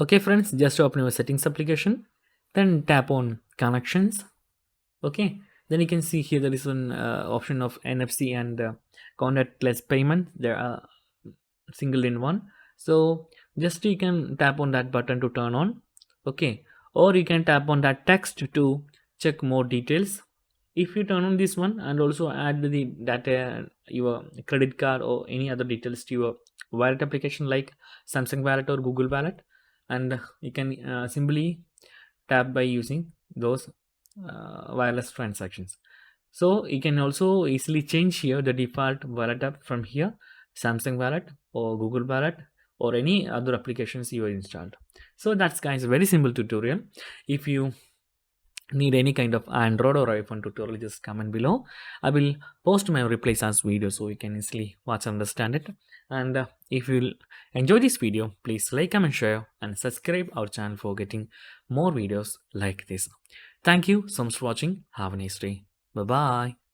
Okay friends, just open your settings application, then tap on connections. Okay, then you can see here there is an option of NFC and contactless payment. There are single in one, so just you can tap on that button to turn on. Okay, or you can tap on that text to check more details. If you turn on this one and also add the data, your credit card or any other details to your wallet application like Samsung wallet or Google wallet, and you can simply tap by using those wireless transactions. So you can also easily change here the default wallet app from here, Samsung wallet or Google wallet or any other applications you have installed. So that's guys a very simple tutorial. If you need any kind of Android or iPhone tutorial, just comment below. I will post my replies as video so you can easily watch and understand it. And if you enjoy this video, please like, comment, share and subscribe our channel for getting more videos like this. Thank you so much for watching. Have a nice day. Bye bye.